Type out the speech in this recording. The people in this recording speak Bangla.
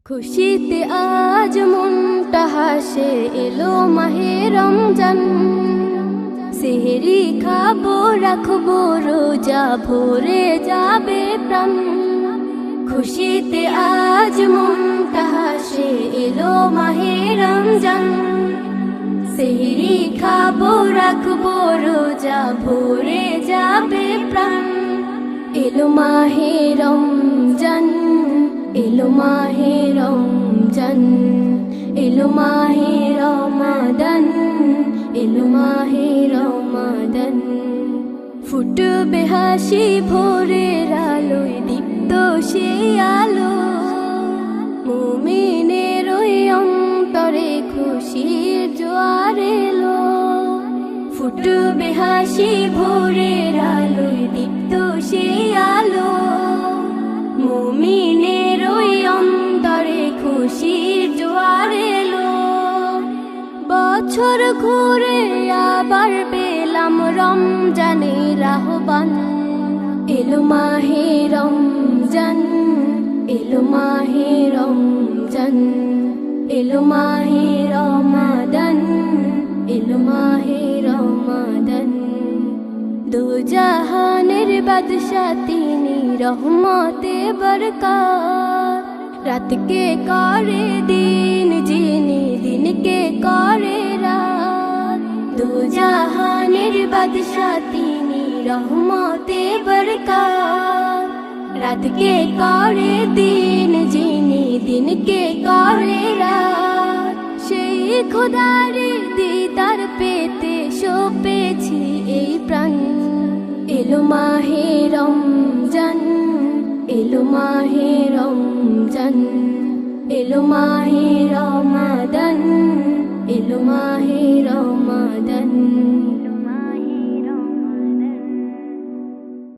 খুশিতে আজ মনটা হাসে, এলো মাহে রমজান। সেহরি খাবো, রাখবো রোজা, ভরে যাবে প্রাণ। খুশিতে আজ মনটা হাসে, এলো মাহে রমজান। সেহরি খাবো, রাখবো রোজা, ভরে যাবে প্রাণ। এলো মাহে রমজান, এলো মাহে রমজান, এলো মাহে রমাদান, এলো মাহে রমাদান। ফুটবে হাসি ভোরের আলোয়, দীপ্ত সে আলো। মুমিনের ওই অন্তরে খুশির জোয়ার এলো। ফুটবে হাসি ভোরের আলোয়, দীপ্ত সে আলো। মুমিনের ওই অন্তরে খুশির জোয়ার এলো। বছর ঘুরে আবার পেলাম রমজানের আহ্বান। এলো মাহে রমজান, এলো মাহে রমজান, এলো মাহে রমাদান, এলো মাহে রমাদান। দু জাহানের বাদশা তিনি, রহমতে বরকত। রাতকে করে দিন যিনি, দিনকে করে রাত। দু জাহানের বাদশা তিনি, রহমতে বরকত। রাতকে করে দিন যিনি, দিনকে করে রাত। সেই খোদারে দিদার পেতে সপেছি এই প্রাণ। এলো মাহে রমজান, এলো মাহে রমজান, এলো মাহে রমাদান, এলো মাহে রমাদান।